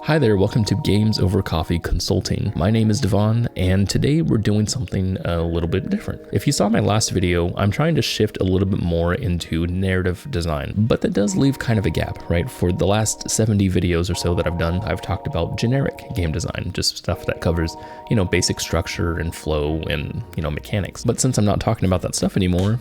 Hi there, welcome to Games Over Coffee Consulting. My name is Devon, and today we're doing something a little bit different. If you saw my last video, I'm trying to shift a little bit more into narrative design, but that does leave kind of a gap, right? For the last 70 videos or so that I've done, I've talked about generic game design, just stuff that covers, basic structure and flow and, mechanics. But since I'm not talking about that stuff anymore,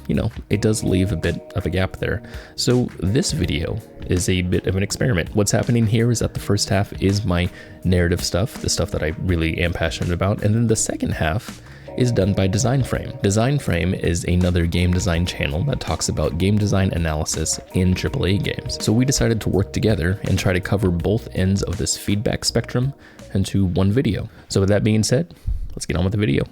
it does leave a bit of a gap there. So this video is a bit of an experiment. What's happening here is that the first half is my narrative stuff, the stuff that I really am passionate about, and then the second half is done by Design Frame. Design Frame is another game design channel that talks about game design analysis in AAA games. So we decided to work together and try to cover both ends of this feedback spectrum into one video. So with that being said, let's get on with the video.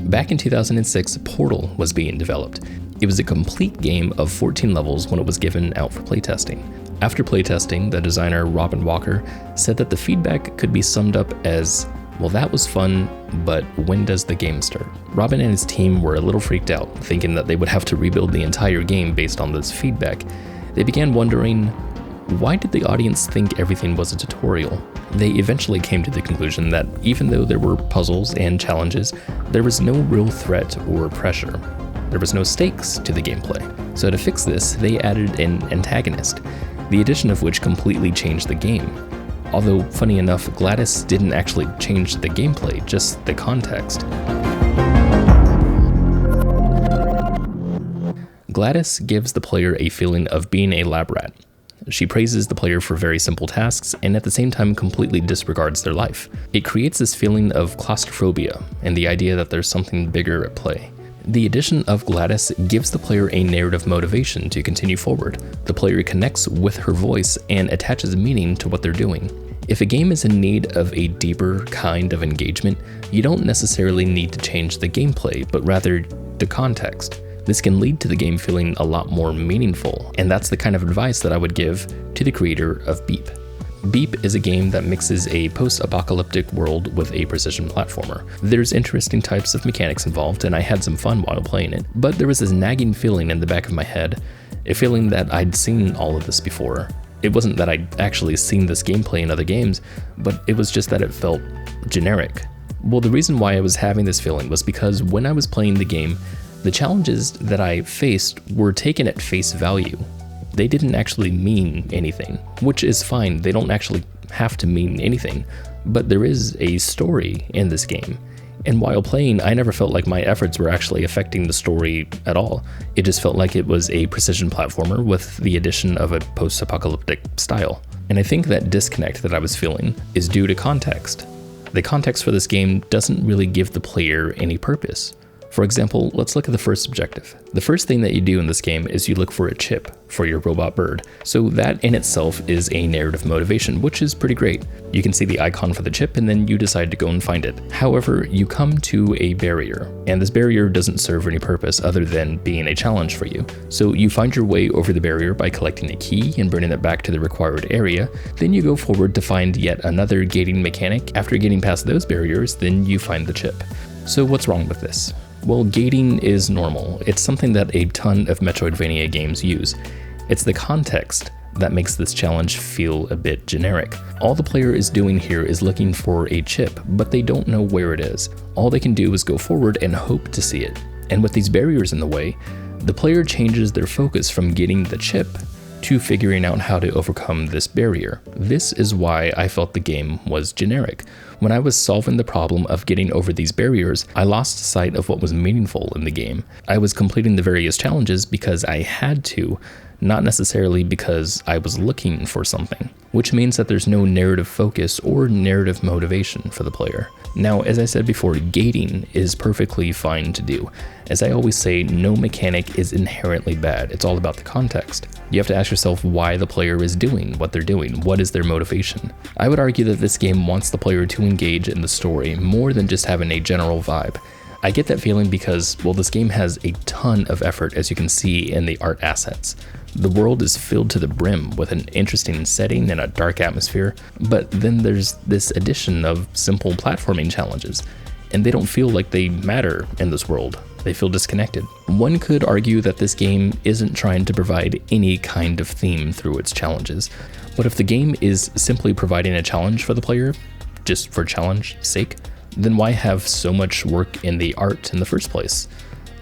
Back in 2006, Portal was being developed. It was a complete game of 14 levels when it was given out for playtesting. After playtesting, the designer Robin Walker said that the feedback could be summed up as, well, that was fun, but when does the game start? Robin and his team were a little freaked out, thinking that they would have to rebuild the entire game based on this feedback. They began wondering, why did the audience think everything was a tutorial? They eventually came to the conclusion that even though there were puzzles and challenges, there was no real threat or pressure. There was no stakes to the gameplay. So to fix this, they added an antagonist, the addition of which completely changed the game. Although, funny enough, Gladys didn't actually change the gameplay, just the context. Gladys gives the player a feeling of being a lab rat. She praises the player for very simple tasks and at the same time completely disregards their life. It creates this feeling of claustrophobia and the idea that there's something bigger at play. The addition of Gladys gives the player a narrative motivation to continue forward. The player connects with her voice and attaches meaning to what they're doing. If a game is in need of a deeper kind of engagement, you don't necessarily need to change the gameplay, but rather the context. This can lead to the game feeling a lot more meaningful, and that's the kind of advice that I would give to the creator of Beep. Beep is a game that mixes a post-apocalyptic world with a precision platformer. There's interesting types of mechanics involved, and I had some fun while playing it, but there was this nagging feeling in the back of my head, a feeling that I'd seen all of this before. It wasn't that I'd actually seen this gameplay in other games, but it was just that it felt generic. Well, the reason why I was having this feeling was because when I was playing the game, the challenges that I faced were taken at face value. They didn't actually mean anything, which is fine. They don't actually have to mean anything, but there is a story in this game. And while playing, I never felt like my efforts were actually affecting the story at all. It just felt like it was a precision platformer with the addition of a post-apocalyptic style. And I think that disconnect that I was feeling is due to context. The context for this game doesn't really give the player any purpose. For example, let's look at the first objective. The first thing that you do in this game is you look for a chip for your robot bird. So that in itself is a narrative motivation, which is pretty great. You can see the icon for the chip and then you decide to go and find it. However, you come to a barrier, and this barrier doesn't serve any purpose other than being a challenge for you. So you find your way over the barrier by collecting a key and bringing it back to the required area. Then you go forward to find yet another gating mechanic. After getting past those barriers, then you find the chip. So what's wrong with this? Well, gating is normal. It's something that a ton of Metroidvania games use. It's the context that makes this challenge feel a bit generic. All the player is doing here is looking for a chip, but they don't know where it is. All they can do is go forward and hope to see it. And with these barriers in the way, the player changes their focus from getting the chip to figuring out how to overcome this barrier. This is why I felt the game was generic. When I was solving the problem of getting over these barriers, I lost sight of what was meaningful in the game. I was completing the various challenges because I had to, not necessarily because I was looking for something, which means that there's no narrative focus or narrative motivation for the player. Now, as I said before, gating is perfectly fine to do. As I always say, no mechanic is inherently bad. It's all about the context. You have to ask yourself why the player is doing what they're doing. What is their motivation? I would argue that this game wants the player to engage in the story more than just having a general vibe. I get that feeling because, well, this game has a ton of effort, as you can see in the art assets. The world is filled to the brim with an interesting setting and a dark atmosphere, but then there's this addition of simple platforming challenges, and they don't feel like they matter in this world. They feel disconnected. One could argue that this game isn't trying to provide any kind of theme through its challenges, but if the game is simply providing a challenge for the player, just for challenge sake, then why have so much work in the art in the first place?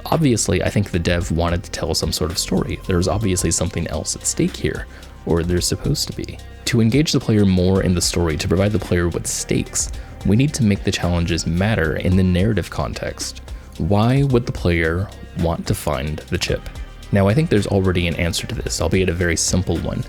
Obviously, I think the dev wanted to tell some sort of story. There's obviously something else at stake here, or there's supposed to be. To engage the player more in the story, to provide the player with stakes, we need to make the challenges matter in the narrative context. Why would the player want to find the chip? Now, I think there's already an answer to this, albeit a very simple one.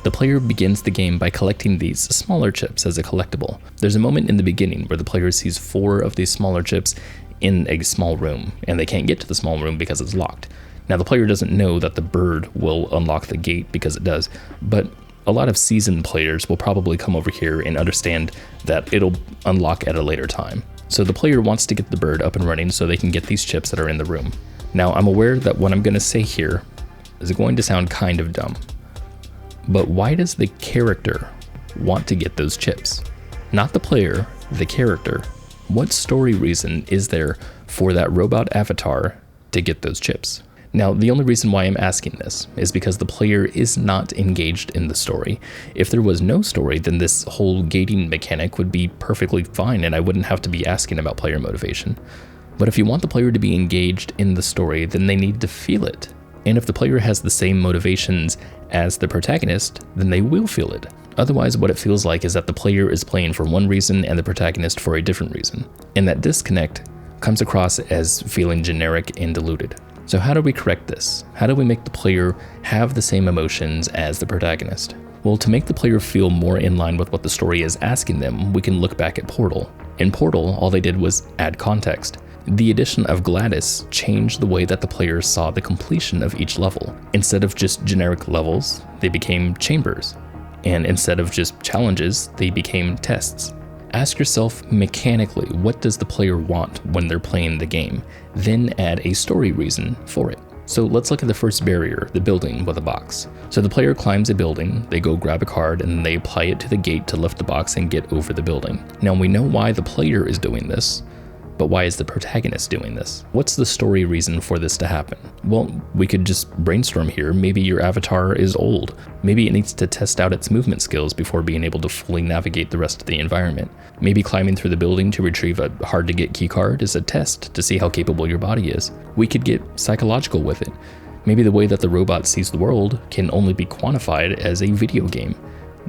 The player begins the game by collecting these smaller chips as a collectible. There's a moment in the beginning where the player sees 4 of these smaller chips in a small room, and they can't get to the small room because it's locked. Now, the player doesn't know that the bird will unlock the gate because it does, but a lot of seasoned players will probably come over here and understand that it'll unlock at a later time. So the player wants to get the bird up and running so they can get these chips that are in the room. Now, I'm aware that what I'm going to say here is going to sound kind of dumb, but why does the character want to get those chips? Not the player, the character. What story reason is there for that robot avatar to get those chips? Now, the only reason why I'm asking this is because the player is not engaged in the story. If there was no story, then this whole gating mechanic would be perfectly fine and I wouldn't have to be asking about player motivation. But if you want the player to be engaged in the story, then they need to feel it. And if the player has the same motivations as the protagonist, then they will feel it. Otherwise, what it feels like is that the player is playing for one reason and the protagonist for a different reason. And that disconnect comes across as feeling generic and diluted. So how do we correct this? How do we make the player have the same emotions as the protagonist? Well, to make the player feel more in line with what the story is asking them, we can look back at Portal. In Portal, all they did was add context. The addition of Gladys changed the way that the players saw the completion of each level. Instead of just generic levels, they became chambers. And instead of just challenges, they became tests. Ask yourself mechanically, what does the player want when they're playing the game? Then add a story reason for it. So let's look at the first barrier, the building with a box. So the player climbs a building, they go grab a card, and they apply it to the gate to lift the box and get over the building. Now we know why the player is doing this, but why is the protagonist doing this? What's the story reason for this to happen? Well, we could just brainstorm here. Maybe your avatar is old. Maybe it needs to test out its movement skills before being able to fully navigate the rest of the environment. Maybe climbing through the building to retrieve a hard-to-get key card is a test to see how capable your body is. We could get psychological with it. Maybe the way that the robot sees the world can only be quantified as a video game.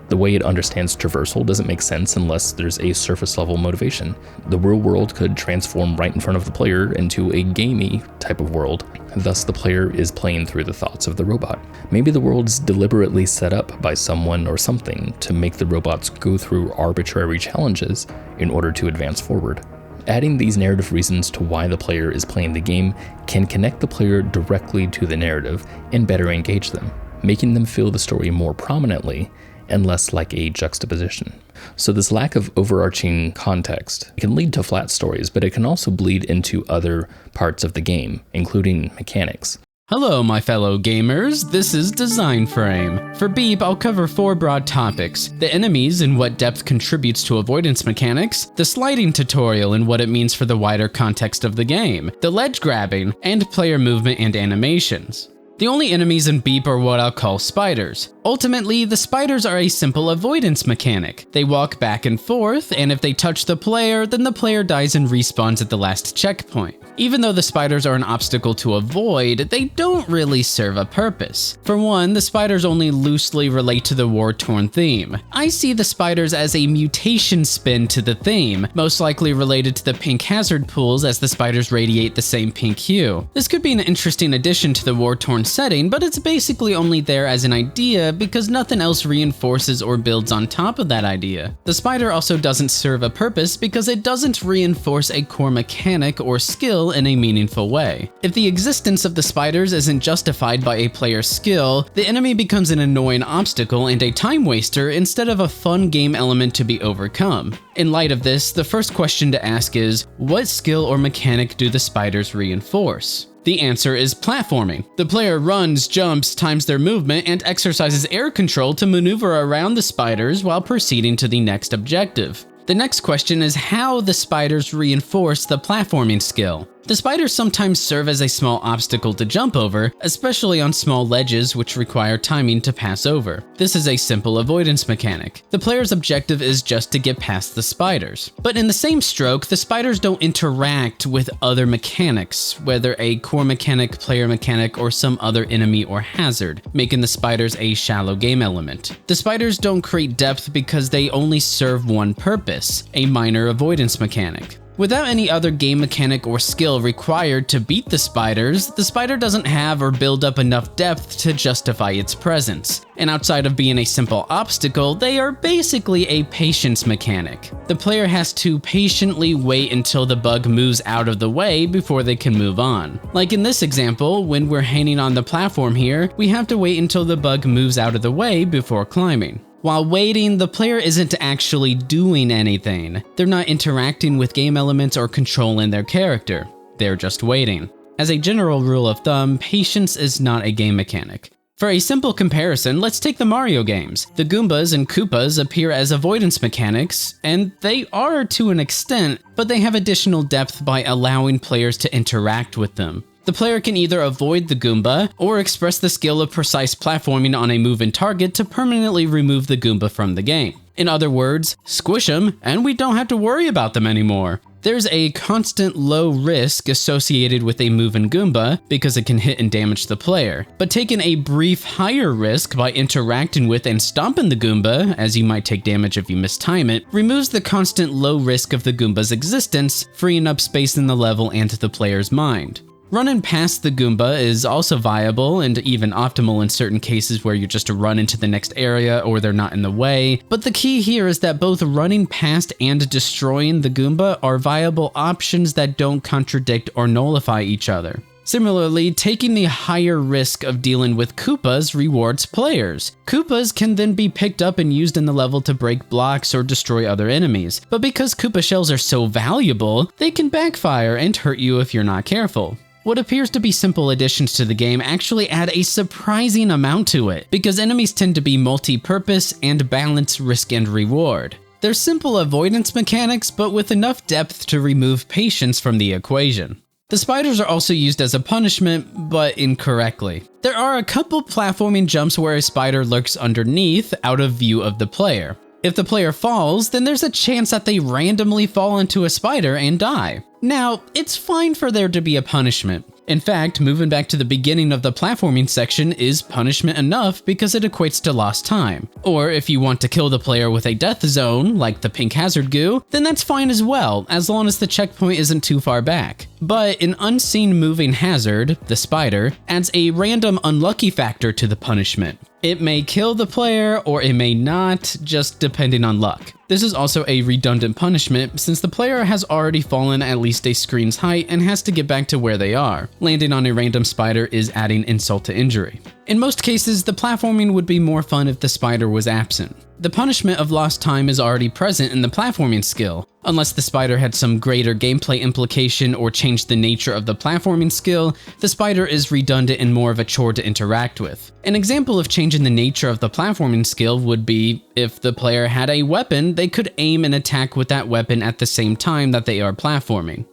The way it understands traversal doesn't make sense unless there's a surface level motivation. The real world could transform right in front of the player into a gamey type of world. Thus the player is playing through the thoughts of the robot. Maybe the world's deliberately set up by someone or something to make the robots go through arbitrary challenges in order to advance forward. Adding these narrative reasons to why the player is playing the game can connect the player directly to the narrative and better engage them, making them feel the story more prominently and less like a juxtaposition. So this lack of overarching context can lead to flat stories, but it can also bleed into other parts of the game, including mechanics. Hello, my fellow gamers. This is Design Frame. For Beep, I'll cover 4 broad topics: the enemies and what depth contributes to avoidance mechanics, the sliding tutorial and what it means for the wider context of the game, the ledge grabbing, and player movement and animations. The only enemies in Beep are what I'll call spiders. Ultimately, the spiders are a simple avoidance mechanic. They walk back and forth, and if they touch the player, then the player dies and respawns at the last checkpoint. Even though the spiders are an obstacle to avoid, they don't really serve a purpose. For one, the spiders only loosely relate to the war-torn theme. I see the spiders as a mutation spin to the theme, most likely related to the pink hazard pools as the spiders radiate the same pink hue. This could be an interesting addition to the war-torn setting, but it's basically only there as an idea because nothing else reinforces or builds on top of that idea. The spider also doesn't serve a purpose because it doesn't reinforce a core mechanic or skill in a meaningful way. If the existence of the spiders isn't justified by a player's skill, the enemy becomes an annoying obstacle and a time waster instead of a fun game element to be overcome. In light of this, the first question to ask is, what skill or mechanic do the spiders reinforce? The answer is platforming. The player runs, jumps, times their movement, and exercises air control to maneuver around the spiders while proceeding to the next objective. The next question is how the spiders reinforce the platforming skill. The spiders sometimes serve as a small obstacle to jump over, especially on small ledges which require timing to pass over. This is a simple avoidance mechanic. The player's objective is just to get past the spiders. But in the same stroke, the spiders don't interact with other mechanics, whether a core mechanic, player mechanic, or some other enemy or hazard, making the spiders a shallow game element. The spiders don't create depth because they only serve one purpose, a minor avoidance mechanic. Without any other game mechanic or skill required to beat the spider doesn't have or build up enough depth to justify its presence. And outside of being a simple obstacle, they are basically a patience mechanic. The player has to patiently wait until the bug moves out of the way before they can move on. Like in this example, when we're hanging on the platform here, we have to wait until the bug moves out of the way before climbing. While waiting, the player isn't actually doing anything. They're not interacting with game elements or controlling their character. They're just waiting. As a general rule of thumb, patience is not a game mechanic. For a simple comparison, let's take the Mario games. The Goombas and Koopas appear as avoidance mechanics, and they are to an extent, but they have additional depth by allowing players to interact with them. The player can either avoid the Goomba or express the skill of precise platforming on a move-in target to permanently remove the Goomba from the game. In other words, squish them and we don't have to worry about them anymore. There's a constant low risk associated with a move-in Goomba because it can hit and damage the player, but taking a brief higher risk by interacting with and stomping the Goomba, as you might take damage if you mistime it, removes the constant low risk of the Goomba's existence, freeing up space in the level and the player's mind. Running past the Goomba is also viable and even optimal in certain cases where you just run into the next area or they're not in the way, but the key here is that both running past and destroying the Goomba are viable options that don't contradict or nullify each other. Similarly, taking the higher risk of dealing with Koopas rewards players. Koopas can then be picked up and used in the level to break blocks or destroy other enemies, but because Koopa shells are so valuable, they can backfire and hurt you if you're not careful. What appears to be simple additions to the game actually add a surprising amount to it, because enemies tend to be multi-purpose and balance risk and reward. They're simple avoidance mechanics, but with enough depth to remove patience from the equation. The spiders are also used as a punishment, but incorrectly. There are a couple platforming jumps where a spider lurks underneath, out of view of the player. If the player falls, then there's a chance that they randomly fall into a spider and die. Now, it's fine for there to be a punishment. In fact, moving back to the beginning of the platforming section is punishment enough because it equates to lost time. Or if you want to kill the player with a death zone, like the pink hazard goo, then that's fine as well, as long as the checkpoint isn't too far back. But an unseen moving hazard, the spider, adds a random unlucky factor to the punishment. It may kill the player or it may not, just depending on luck. This is also a redundant punishment since the player has already fallen at least a screen's height and has to get back to where they are. Landing on a random spider is adding insult to injury. In most cases, the platforming would be more fun if the spider was absent. The punishment of lost time is already present in the platforming skill. Unless the spider had some greater gameplay implication or changed the nature of the platforming skill, the spider is redundant and more of a chore to interact with. An example of changing the nature of the platforming skill would be if the player had a weapon, they could aim and attack with that weapon at the same time that they are platforming.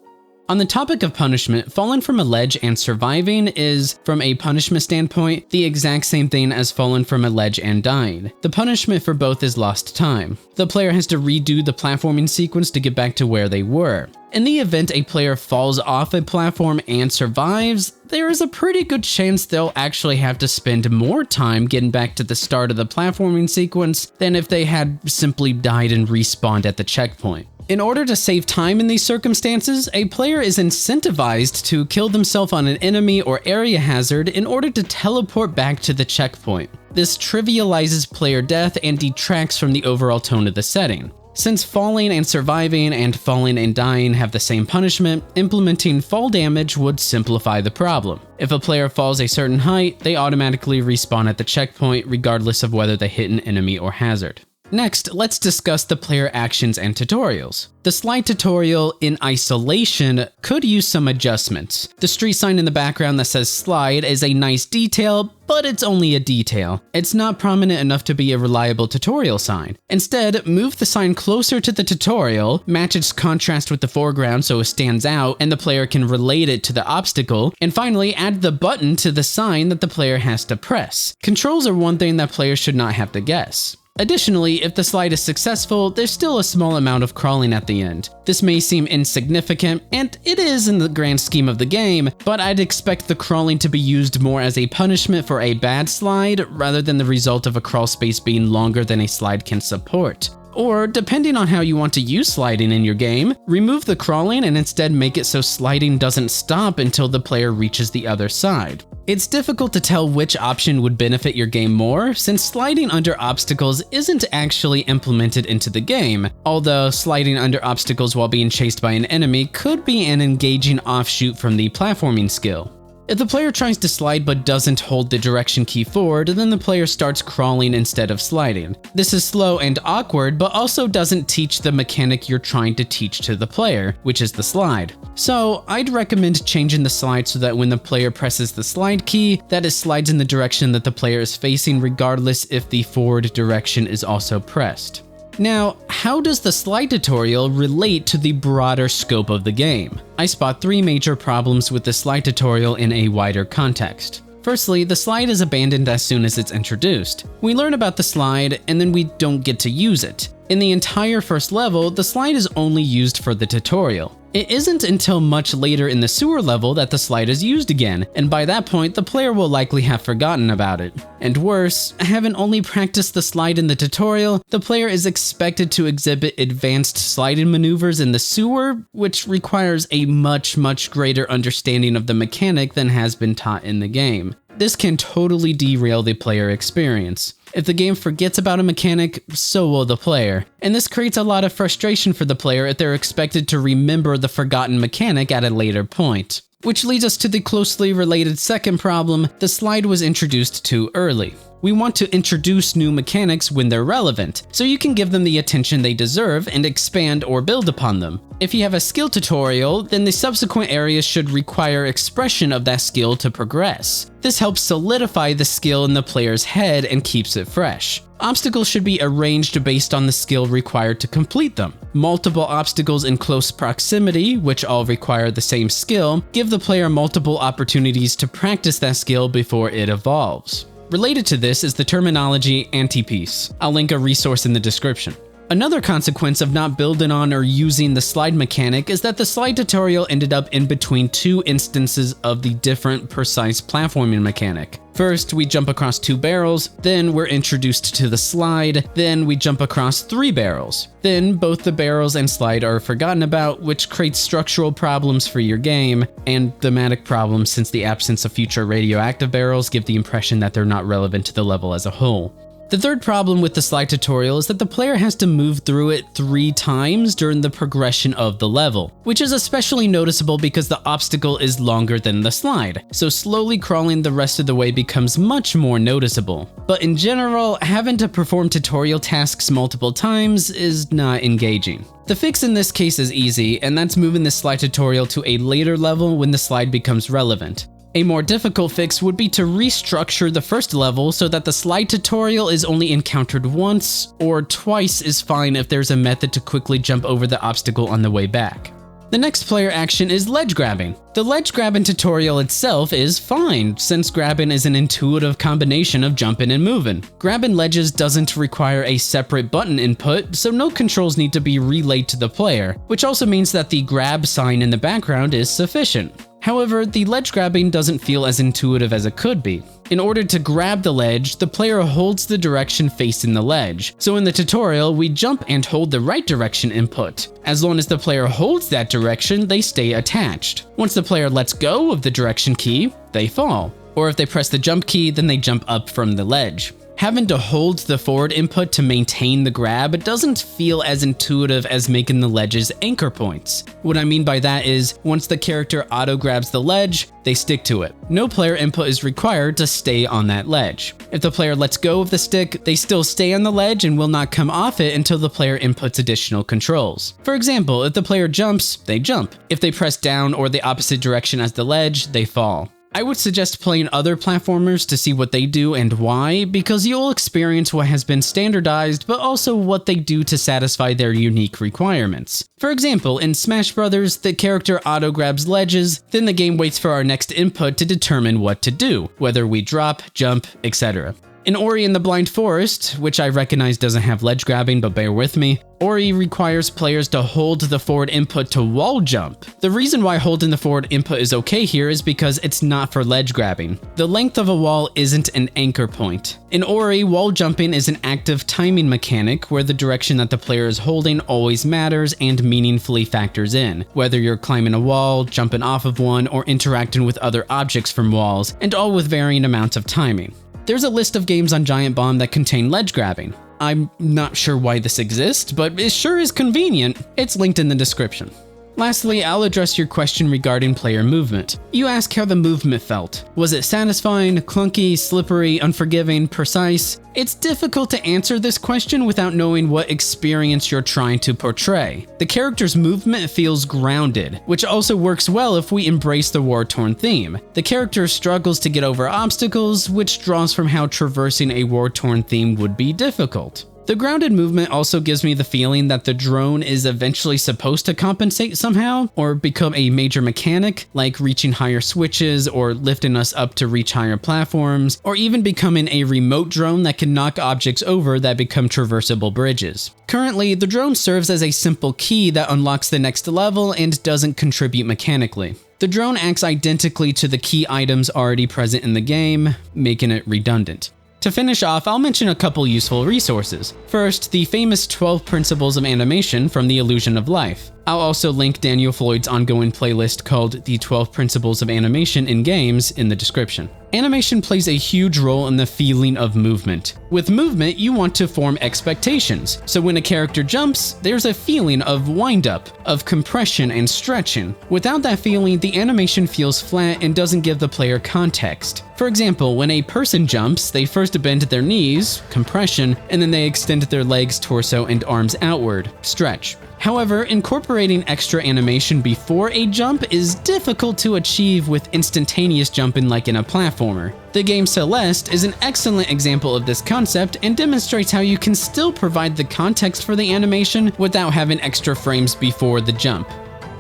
On the topic of punishment, falling from a ledge and surviving is, from a punishment standpoint, the exact same thing as falling from a ledge and dying. The punishment for both is lost time. The player has to redo the platforming sequence to get back to where they were. In the event a player falls off a platform and survives, there is a pretty good chance they'll actually have to spend more time getting back to the start of the platforming sequence than if they had simply died and respawned at the checkpoint. In order to save time in these circumstances, a player is incentivized to kill themselves on an enemy or area hazard in order to teleport back to the checkpoint. This trivializes player death and detracts from the overall tone of the setting. Since falling and surviving and falling and dying have the same punishment, implementing fall damage would simplify the problem. If a player falls a certain height, they automatically respawn at the checkpoint regardless of whether they hit an enemy or hazard. Next, let's discuss the player actions and tutorials. The slide tutorial in isolation could use some adjustments. The street sign in the background that says slide is a nice detail, but it's only a detail. It's not prominent enough to be a reliable tutorial sign. Instead, move the sign closer to the tutorial, match its contrast with the foreground so it stands out and the player can relate it to the obstacle, and finally add the button to the sign that the player has to press. Controls are one thing that players should not have to guess. Additionally, if the slide is successful, there's still a small amount of crawling at the end. This may seem insignificant, and it is in the grand scheme of the game, but I'd expect the crawling to be used more as a punishment for a bad slide rather than the result of a crawl space being longer than a slide can support. Or, depending on how you want to use sliding in your game, remove the crawling and instead make it so sliding doesn't stop until the player reaches the other side. It's difficult to tell which option would benefit your game more, since sliding under obstacles isn't actually implemented into the game, although sliding under obstacles while being chased by an enemy could be an engaging offshoot from the platforming skill. If the player tries to slide but doesn't hold the direction key forward, then the player starts crawling instead of sliding. This is slow and awkward, but also doesn't teach the mechanic you're trying to teach to the player, which is the slide. So I'd recommend changing the slide so that when the player presses the slide key, that it slides in the direction that the player is facing regardless if the forward direction is also pressed. Now, how does the slide tutorial relate to the broader scope of the game? I spot 3 major problems with the slide tutorial in a wider context. Firstly, the slide is abandoned as soon as it's introduced. We learn about the slide, and then we don't get to use it. In the entire first level, the slide is only used for the tutorial. It isn't until much later in the sewer level that the slide is used again, and by that point, the player will likely have forgotten about it. And worse, having only practiced the slide in the tutorial, the player is expected to exhibit advanced sliding maneuvers in the sewer, which requires a much greater understanding of the mechanic than has been taught in the game. This can totally derail the player experience. If the game forgets about a mechanic, so will the player. And this creates a lot of frustration for the player if they're expected to remember the forgotten mechanic at a later point. Which leads us to the closely related second problem: the slide was introduced too early. We want to introduce new mechanics when they're relevant, so you can give them the attention they deserve and expand or build upon them. If you have a skill tutorial, then the subsequent areas should require expression of that skill to progress. This helps solidify the skill in the player's head and keeps it fresh. Obstacles should be arranged based on the skill required to complete them. Multiple obstacles in close proximity, which all require the same skill, give the player multiple opportunities to practice that skill before it evolves. Related to this is the terminology anti-piece. I'll link a resource in the description. Another consequence of not building on or using the slide mechanic is that the slide tutorial ended up in between 2 instances of the different precise platforming mechanic. First, we jump across 2 barrels, then we're introduced to the slide, then we jump across 3 barrels. Then both the barrels and slide are forgotten about, which creates structural problems for your game, and thematic problems since the absence of future radioactive barrels give the impression that they're not relevant to the level as a whole. The third problem with the slide tutorial is that the player has to move through it 3 times during the progression of the level, which is especially noticeable because the obstacle is longer than the slide, so slowly crawling the rest of the way becomes much more noticeable. But in general, having to perform tutorial tasks multiple times is not engaging. The fix in this case is easy, and that's moving the slide tutorial to a later level when the slide becomes relevant. A more difficult fix would be to restructure the first level so that the slide tutorial is only encountered once, or twice is fine if there's a method to quickly jump over the obstacle on the way back. The next player action is ledge grabbing. The ledge grabbing tutorial itself is fine, since grabbing is an intuitive combination of jumping and moving. Grabbing ledges doesn't require a separate button input, so no controls need to be relayed to the player, which also means that the grab sign in the background is sufficient. However, the ledge grabbing doesn't feel as intuitive as it could be. In order to grab the ledge, the player holds the direction facing the ledge. So in the tutorial, we jump and hold the right direction input. As long as the player holds that direction, they stay attached. Once the player lets go of the direction key, they fall. Or if they press the jump key, then they jump up from the ledge. Having to hold the forward input to maintain the grab doesn't feel as intuitive as making the ledges anchor points. What I mean by that is, once the character auto grabs the ledge, they stick to it. No player input is required to stay on that ledge. If the player lets go of the stick, they still stay on the ledge and will not come off it until the player inputs additional controls. For example, if the player jumps, they jump. If they press down or the opposite direction as the ledge, they fall. I would suggest playing other platformers to see what they do and why, because you'll experience what has been standardized, but also what they do to satisfy their unique requirements. For example, in Smash Bros., the character auto-grabs ledges, then the game waits for our next input to determine what to do, whether we drop, jump, etc. In Ori and the Blind Forest, which I recognize doesn't have ledge grabbing, but bear with me, Ori requires players to hold the forward input to wall jump. The reason why holding the forward input is okay here is because it's not for ledge grabbing. The length of a wall isn't an anchor point. In Ori, wall jumping is an active timing mechanic where the direction that the player is holding always matters and meaningfully factors in, whether you're climbing a wall, jumping off of one, or interacting with other objects from walls, and all with varying amounts of timing. There's a list of games on Giant Bomb that contain ledge grabbing. I'm not sure why this exists, but it sure is convenient. It's linked in the description. Lastly, I'll address your question regarding player movement. You ask how the movement felt. Was it satisfying, clunky, slippery, unforgiving, precise? It's difficult to answer this question without knowing what experience you're trying to portray. The character's movement feels grounded, which also works well if we embrace the war-torn theme. The character struggles to get over obstacles, which draws from how traversing a war-torn theme would be difficult. The grounded movement also gives me the feeling that the drone is eventually supposed to compensate somehow, or become a major mechanic, like reaching higher switches or lifting us up to reach higher platforms, or even becoming a remote drone that can knock objects over that become traversable bridges. Currently, the drone serves as a simple key that unlocks the next level and doesn't contribute mechanically. The drone acts identically to the key items already present in the game, making it redundant. To finish off, I'll mention a couple useful resources. First, the famous 12 Principles of Animation from The Illusion of Life. I'll also link Daniel Floyd's ongoing playlist called The 12 Principles of Animation in Games in the description. Animation plays a huge role in the feeling of movement. With movement, you want to form expectations, so when a character jumps, there's a feeling of wind-up, of compression and stretching. Without that feeling, the animation feels flat and doesn't give the player context. For example, when a person jumps, they first bend their knees, compression, and then they extend their legs, torso, and arms outward, stretch. However, incorporating extra animation before a jump is difficult to achieve with instantaneous jumping like in a platformer. The game Celeste is an excellent example of this concept and demonstrates how you can still provide the context for the animation without having extra frames before the jump.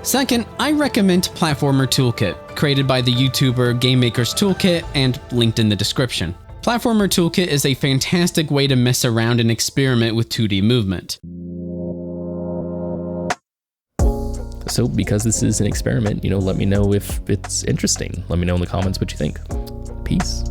Second, I recommend Platformer Toolkit, created by the YouTuber Game Maker's Toolkit and linked in the description. Platformer Toolkit is a fantastic way to mess around and experiment with 2D movement. So because this is an experiment, let me know if it's interesting. Let me know in the comments what you think. Peace.